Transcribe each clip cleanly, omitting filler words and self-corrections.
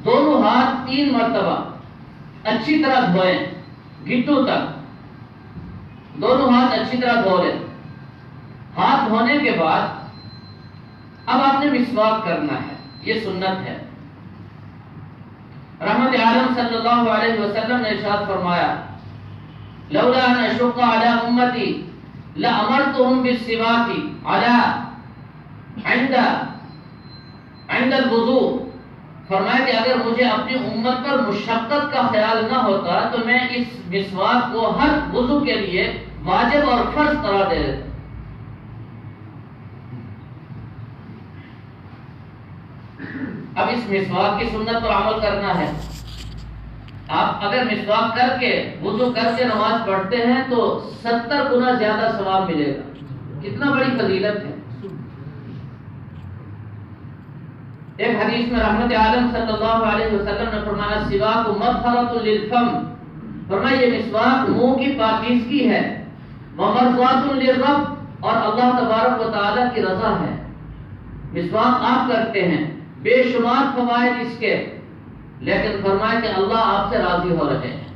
دونوں ہاتھ 3 مرتبہ اچھی طرح دھوئیں، گھٹنوں تک دونوں ہاتھ اچھی طرح دھو لیں۔ ہاتھ دھونے کے بعد اب آپ نے مسواک کرنا ہے، یہ سنت ہے۔ رحمت عالم صلی اللہ علیہ وسلم نے ارشاد فرمایا لولا ان اشق علی امتی لامرتهم بالسواک علی عند الوضوء، فرمایا کہ اگر مجھے اپنی امت پر مشقت کا خیال نہ ہوتا تو میں اس مسواک کو ہر وضو کے لیے واجب اور فرض قرار دے دیتا۔ اب اس مسواک کی سنت پر عمل کرنا ہے۔ آپ اگر مسواک کر کے وضو کر کے نماز پڑھتے ہیں تو 70 گنا زیادہ ثواب ملے گا۔ کتنا بڑی فضیلت ہے۔ ایک حدیث میں رحمت عالم صلی اللہ علیہ وسلم نے فرمایا سواک مطہرۃ للفم، فرمایا یہ مسواک منہ کی پاکیزگی ہے، ومرضات للرب، اور اللہ تبارک و تعالی کی رضا ہے۔ مسواک آپ کرتے ہیں، بے شمار فوائد اس کے، لیکن فرمایا کہ اللہ آپ سے راضی ہو رہے ہیں۔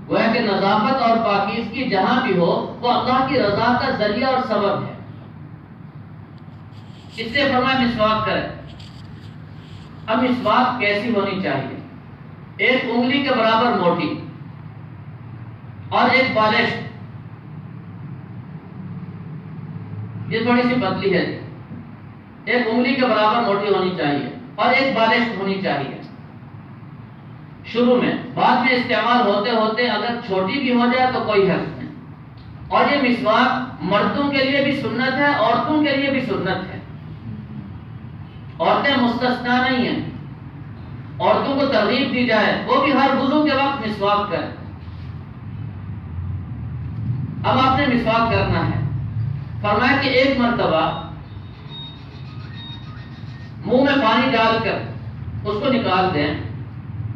وہ ہے کہ نظافت اور پاکیزگی جہاں بھی ہو وہ اللہ کی رضا کا ذریعہ اور سبب ہے، اس لیے فرمایا مسواک کریں۔ اب مسواک کیسی ہونی چاہیے؟ 1 انگلی کے برابر موٹی اور 1 بالش، یہ تھوڑی سی پتلی ہے، 1 انگلی کے برابر موٹی ہونی چاہیے اور 1 بالش ہونی چاہیے شروع میں۔ بعد میں استعمال ہوتے ہوتے اگر چھوٹی بھی ہو جائے تو کوئی حرج نہیں۔ اور یہ مسواک مردوں کے لیے بھی سنت ہے، عورتوں کے لیے بھی سنت ہے، عورتیں مستثنا نہیں ہیں۔ عورتوں کو ترغیب دی جائے وہ بھی ہر وضو کے وقت مسواک کریں۔ اب آپ نے مسواک کرنا ہے، فرمایا کہ 1 مرتبہ منہ میں پانی ڈال کر اس کو نکال دیں،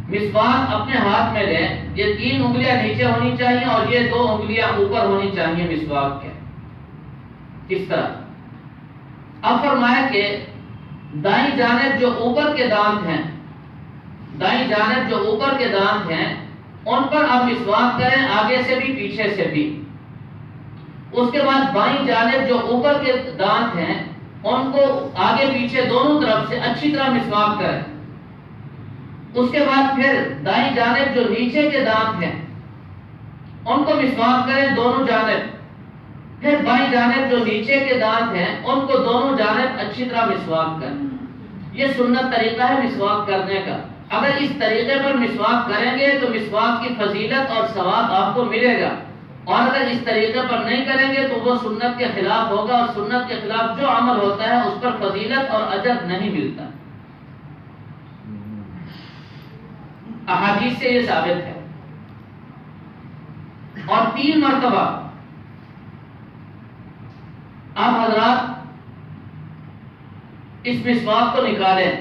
مسواک اپنے ہاتھ میں لیں، یہ 3 انگلیاں نیچے ہونی چاہیے اور یہ 2 انگلیاں اوپر ہونی چاہیے مسواک کے، اس طرح۔ اب فرمایا کہ دائیں جانب جو اوپر کے دانت ہیں، دائیں جانب جو اوپر کے دانت ہیں ان پر آپ مسواک کریں، آگے سے بھی پیچھے سے بھی۔ اس کے بعد بائیں جانب جو اوپر کے دانت ہیں ان کو آگے پیچھے دونوں طرف سے اچھی طرح مسواک کریں۔ اس کے بعد پھر دائیں جانب جو نیچے کے دانت ہیں ان کو مسواک کریں دونوں جانب، پھر بائیں جانب جو نیچے کے دانت ہیں ان کو دونوں جانب اچھی طرح مسواک کریں۔ یہ سنت طریقہ ہے مسواک کرنے کا۔ اگر اس طریقے پر مسواک کریں گے تو مسواک کی فضیلت اور ثواب آپ کو ملے گا، اور اگر اس طریقے پر نہیں کریں گے تو وہ سنت کے خلاف ہوگا، اور سنت کے خلاف جو عمل ہوتا ہے اس پر فضیلت اور اجر نہیں ملتا۔ احادیث سے یہ ثابت ہے۔ اور 3 مرتبہ آپ حضرات اس مسواک کو نکالیں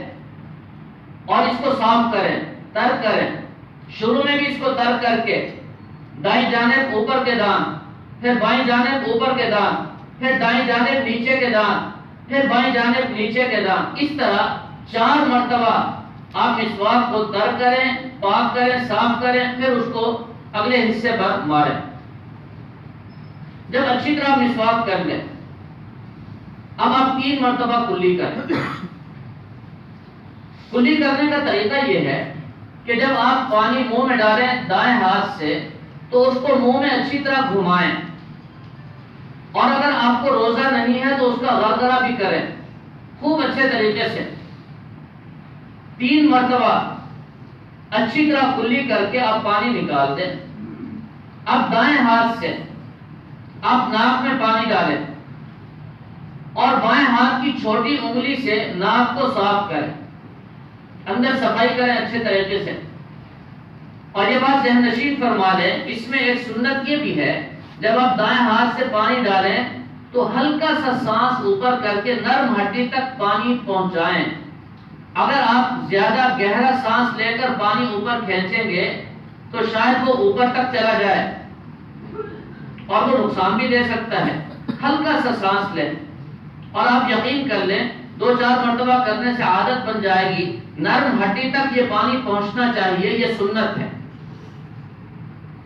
اور اس کو صاف کریں، تر کریں۔ شروع میں بھی اس کو تر کر کے دائیں جانب اوپر کے دانت، پھر بائیں جانب اوپر کے دانت، پھر دائیں جانب نیچے کے دانت، پھر بائیں جانب نیچے کے دانت، اس طرح 4 مرتبہ آپ مسواک کو تر کریں، پاک کریں، صاف کریں، پھر اس کو اگلے حصے پر ماریں۔ جب اچھی طرح مسواک کر لیں اب آپ 3 مرتبہ کلی کریں۔ کلی کرنے کا طریقہ یہ ہے کہ جب آپ پانی منہ میں ڈالیں دائیں ہاتھ سے تو اس کو منہ میں اچھی طرح گھمائیں، اور اگر آپ کو روزہ نہیں ہے تو اس کا غرغرہ بھی کریں خوب اچھے طریقے سے۔ 3 مرتبہ اچھی طرح کلی کر کے آپ پانی نکال دیں۔ اب دائیں ہاتھ سے آپ ناک میں پانی ڈالیں اور بائیں ہاتھ کی چھوٹی انگلی سے ناک کو صاف کریں، اندر صفائی کریں اچھے طریقے سے۔ اور یہ بات ذہن نشین فرما لیں، اس میں ایک سنت یہ بھی ہے جب آپ دائیں ہاتھ سے پانی ڈالیں تو ہلکا سا سانس اوپر کر کے نرم ہڈی تک پانی پہنچائیں۔ اگر آپ زیادہ گہرا سانس لے کر پانی اوپر کھینچیں گے تو شاید وہ اوپر تک چلا جائے اور وہ نقصان بھی دے سکتا ہے۔ ہلکا سا سانس لیں اور آپ یقین کر لیں 2-4 مرتبہ کرنے سے عادت بن جائے گی، نرم ہڈی تک یہ پانی پہنچنا چاہیے، یہ سنت ہے۔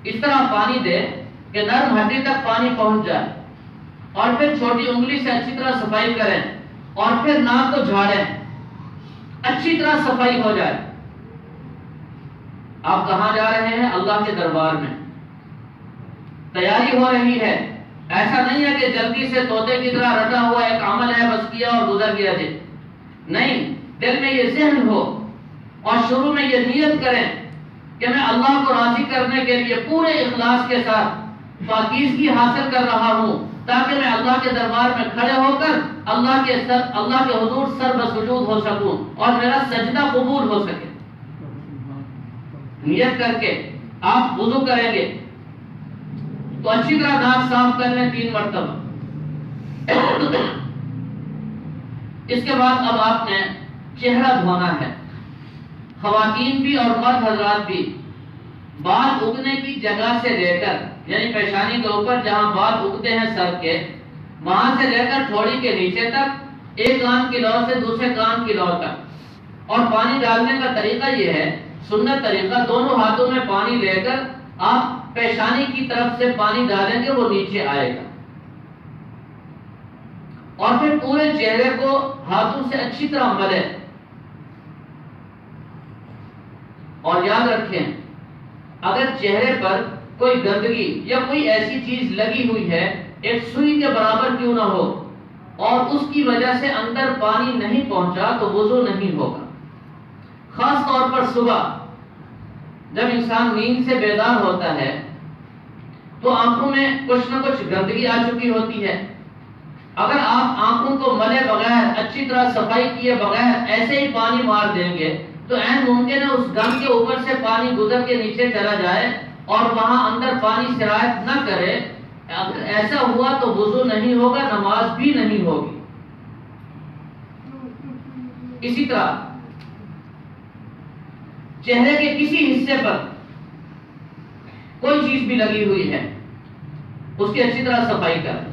اس طرح پانی دے کہ نرم ہڈی تک پانی پہنچ جائے، اور پھر چھوٹی انگلی سے اچھی طرح صفائی کریں، اور پھر ناک کو جھاڑیں، اچھی طرح صفائی ہو جائے۔ آپ کہاں جا رہے ہیں؟ اللہ کے دربار میں تیاری ہو رہی ہے۔ ایسا نہیں ہے کہ جلدی سے طوطے کی طرح رٹا ہوا ایک عمل ہے، بس کیا اور گزر گیا جی، نہیں، دل میں یہ ذہن ہو اور شروع میں یہ نیت کریں کہ میں اللہ کو راضی کرنے کے لیے پورے اخلاص کے ساتھ پاکیزگی حاصل کر رہا ہوں، تاکہ میں اللہ کے دربار میں کھڑے ہو کر اللہ کے حضور سر بسجود ہو سکوں اور میرا سجدہ قبول ہو سکے۔ نیت کر کے آپ وضو کریں گے تو اچھی طرح ناک صاف کر لیں 3 مرتبہ۔ اس کے بعد اب آپ نے چہرہ دھونا ہے، خواتین بھی اور مرد حضرات بھی۔ بال اگنے کی جگہ سے لے کر، یعنی پیشانی کے اوپر جہاں بال اگتے ہیں سر کے، وہاں سے لے کر تھوڑی کے نیچے تک، ایک کان کی لو سے دوسرے کان کی لو تک۔ اور پانی ڈالنے کا طریقہ یہ ہے، سنت طریقہ، دونوں ہاتھوں میں پانی لے کر آپ پیشانی کی طرف سے پانی ڈالیں گے، وہ نیچے آئے گا، اور پھر پورے چہرے کو ہاتھوں سے اچھی طرح ملیں۔ اور یاد رکھیں، اگر چہرے پر کوئی گندگی یا کوئی ایسی چیز لگی ہوئی ہے، ایک سوئی کے برابر کیوں نہ ہو، اور اس کی وجہ سے اندر پانی نہیں پہنچا، تو وضو نہیں ہوگا۔ خاص طور پر صبح جب انسان نیند سے بیدار ہوتا ہے تو آنکھوں میں کچھ نہ کچھ گندگی آ چکی ہوتی ہے۔ اگر آپ آنکھوں کو ملے بغیر، اچھی طرح صفائی کیے بغیر ایسے ہی پانی مار دیں گے تو عین ممکن ہے اس گم کے اوپر سے پانی گزر کے نیچے چلا جائے اور وہاں اندر پانی سرایت نہ کرے۔ اگر ایسا ہوا تو وضو نہیں ہوگا، نماز بھی نہیں ہوگی۔ اسی طرح چہرے کے کسی حصے پر کوئی چیز بھی لگی ہوئی ہے، اس کی اچھی طرح صفائی کریں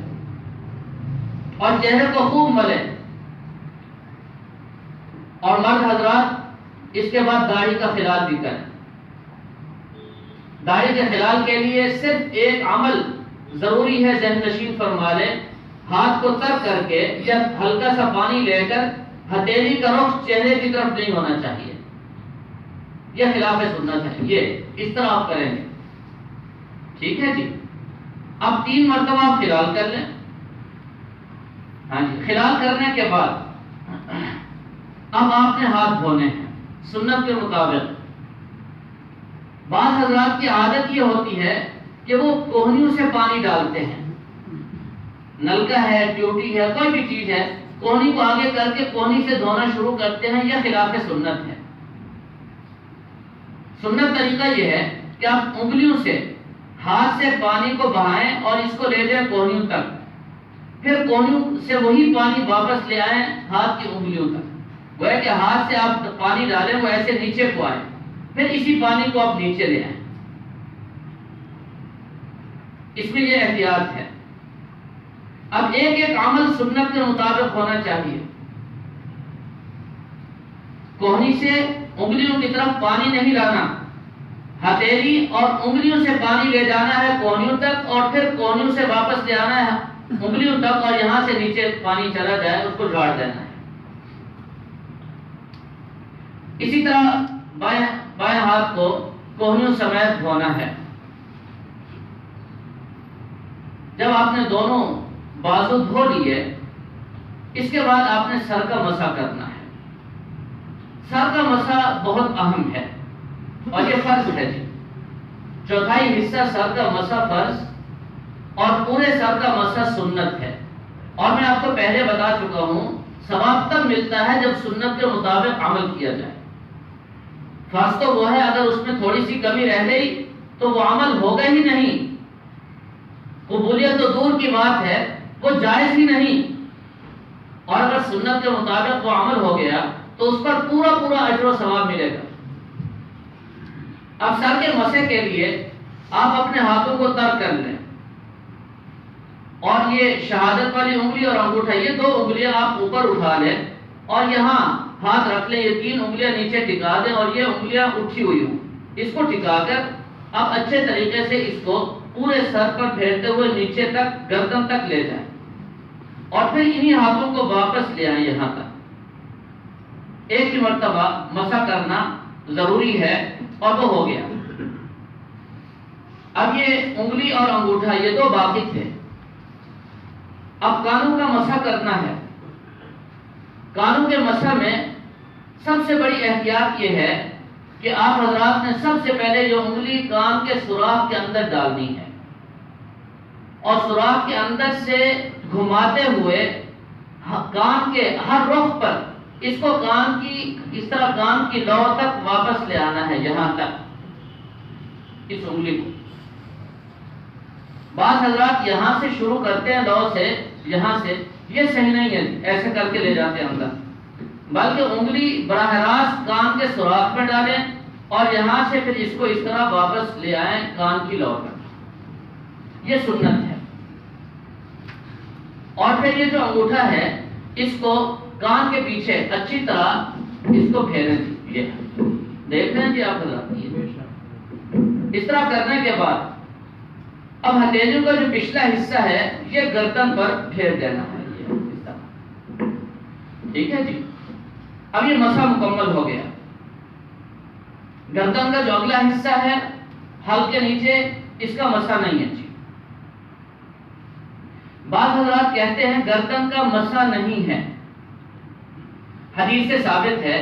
اور چہرے کو خوب ملیں۔ اور مرد حضرات اس کے بعد داڑھی کا خلال بھی کریں۔ داڑھی کے خلال کے لیے صرف ایک عمل ضروری ہے، ذہن نشین فرما لیں، ہاتھ کو تر کر کے یا ہلکا سا پانی لے کر ہتھیلی کا رخ چہرے کی طرف نہیں ہونا چاہیے، یہ خلاف سنت ہے، یہ اس طرح آپ کریں گے، ٹھیک ہے جی۔ اب 3 مرتبہ آپ خلال کر لیں۔ ہاں جی، خلال کرنے کے بعد اب آپ نے ہاتھ دھونے ہیں سنت کے مطابق۔ بعض حضرات کی عادت یہ ہوتی ہے کہ وہ کوہنیوں سے پانی ڈالتے ہیں، نلکا ہے، ٹیوٹی ہے، کوئی بھی چیز ہے، کوہنی کو آگے کر کے کوہنی سے دھونا شروع کرتے ہیں، یہ خلاف سنت ہے۔ سنت طریقہ یہ ہے کہ آپ انگلیوں سے ہاتھ سے پانی کو بہائیں اور اس کو لے جائیں کوہنیوں تک، پھر کوہنیوں سے وہی پانی واپس لے آئیں ہاتھ کی انگلیوں تک۔ وہ ہے کہ ہاتھ سے آپ پانی ڈالیں، وہ ایسے نیچے کو آئے، پھر اسی پانی کو آپ نیچے لے آئیں۔ اس میں یہ احتیاط ہے۔ اب ایک ایک عمل سنت کے مطابق ہونا چاہیے۔ کوہنی سے انگلیوں کی طرف پانی نہیں لانا، ہتھیلی اور انگلیوں سے پانی لے جانا ہے کوہنیوں تک، اور پھر کوہنیوں سے واپس لے آنا ہے انگلیوں تک، اور یہاں سے نیچے پانی چلا جائے اس کو جھاڑ دینا ہے۔ اسی طرح بائیں ہاتھ کو کوہنیوں سمیت دھونا ہے۔ جب آپ نے دونوں بازو دھو لیے، اس کے بعد آپ نے سر کا مسح کرنا ہے۔ سر کا مسح بہت اہم ہے اور یہ فرض ہے جی، 1/4 حصہ سر کا مسح فرض اور پورے سر کا مسح سنت ہے۔ اور میں آپ کو پہلے بتا چکا ہوں، ثواب تب ملتا ہے جب سنت کے مطابق عمل کیا جائے۔ فرض تو وہ ہے، اگر اس میں تھوڑی سی کمی رہ گئی تو وہ عمل ہوگا ہی نہیں، قبولیت تو دور کی بات ہے، وہ جائز ہی نہیں۔ اور اگر سنت کے مطابق وہ عمل ہو گیا تو اس پر پورا اجر و ثواب ملے گا۔ اب سر کے مسح کے لیے آپ اپنے ہاتھوں کو تر کر لیں، اور یہ شہادت والی انگلی اور انگوٹھا، یہ 2 انگلیاں آپ اوپر اٹھا لیں اور یہاں ہاتھ رکھ لیں، یہ 3 انگلیاں نیچے ٹکا دیں اور یہ انگلیاں اٹھی ہوئی ہوں، اس کو ٹکا کر اب اچھے طریقے سے اس کو پورے سر پر پھیرتے ہوئے نیچے تک گردن تک لے جائیں اور پھر انہی ہاتھوں کو واپس لے آئیں یہاں تک۔ ایک ہی مرتبہ مسح کرنا ضروری ہے اور وہ ہو گیا۔ اب یہ انگلی اور انگوٹھا یہ 2 باقی تھے، اب کانوں کا مسح کرنا ہے۔ کانوں کے مسح میں سب سے بڑی احتیاط یہ ہے کہ آپ حضرات نے سب سے پہلے جو انگلی کان کے سوراخ کے اندر ڈالنی ہے اور سوراخ کے اندر سے گھماتے ہوئے کان کے ہر رخ پر اس کو کان کی اس طرح کان کی لو تک واپس لے آنا ہے، یہاں تک اس انگلی کو۔ بعض حضرات یہاں سے شروع کرتے ہیں لو سے، یہاں سے، یہ صحیح نہیں ہے، ایسے کر کے لے جاتے ہیں اندر، بلکہ انگلی براہ راست کان کے سوراخ میں ڈالیں اور یہاں سے پھر اس کو اس طرح واپس لے آئیں کان کی لو تک، یہ سنت ہے۔ اور پھر یہ جو انگوٹھا ہے اس کو کان کے پیچھے اچھی طرح اس کو پھیریں، یہ دیکھ رہے ہیں جی آپ حضرات، اس طرح کرنے کے بعد اب ہتھیلیوں کا جو پچھلا حصہ ہے یہ گردن پر پھیر دینا ہے، یہ اس طرح، ٹھیک ہے جی۔ اب یہ مسح مکمل ہو گیا۔ گردن کا جو اگلا حصہ ہے ہل کے نیچے، اس کا مسح نہیں ہے جی۔ بعض حضرات کہتے ہیں گردن کا مسح نہیں ہے، حدیث سے ثابت ہے،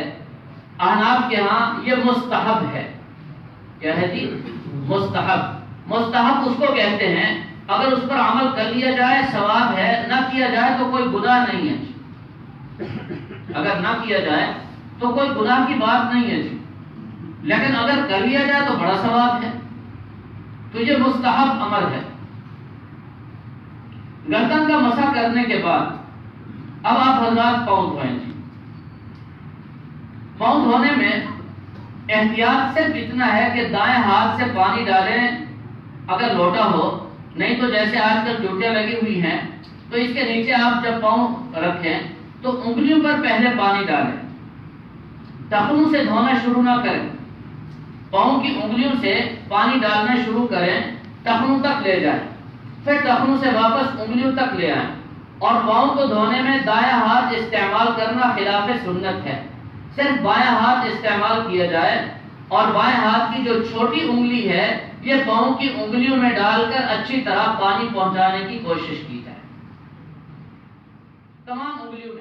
احناف کے ہاں یہ مستحب ہے۔ کیا ہے جی؟ مستحب۔ مستحب اس کو کہتے ہیں اگر اس پر عمل کر لیا جائے ثواب ہے، نہ کیا جائے تو کوئی گناہ نہیں ہے جی۔ اگر نہ کیا جائے تو کوئی گناہ کی بات نہیں ہے جی، لیکن اگر کر لیا جائے تو بڑا ثواب ہے، تو یہ مستحب امر ہے۔ گردن کا مسح کرنے کے بعد اب آپ حضرات پاؤں دھوئیں جی۔ پاؤں دھونے میں احتیاط صرف اتنا ہے کہ دائیں ہاتھ سے پانی ڈالیں اگر لوٹا ہو، نہیں تو جیسے آج کل ٹوٹیاں لگی ہوئی ہیں تو اس کے نیچے آپ جب پاؤں رکھیں تو انگلیوں پر پہلے پانی ڈالیں، ٹخنوں سے دھونا شروع نہ کریں، پاؤں کی انگلیوں سے پانی ڈالنا شروع کریں، ٹخنوں تک لے جائیں، پھر ٹخنوں سے واپس انگلیوں تک لے آئیں، اور پاؤں کو دھونے میں دائیں ہاتھ استعمال کرنا خلاف سنت ہے، صرف بائیں ہاتھ استعمال کیا جائے، اور بائیں ہاتھ کی جو چھوٹی انگلی ہے یہ پاؤں کی انگلیوں میں ڈال کر اچھی طرح پانی پہنچانے کی کوشش کی جائے، تمام انگلیوں میں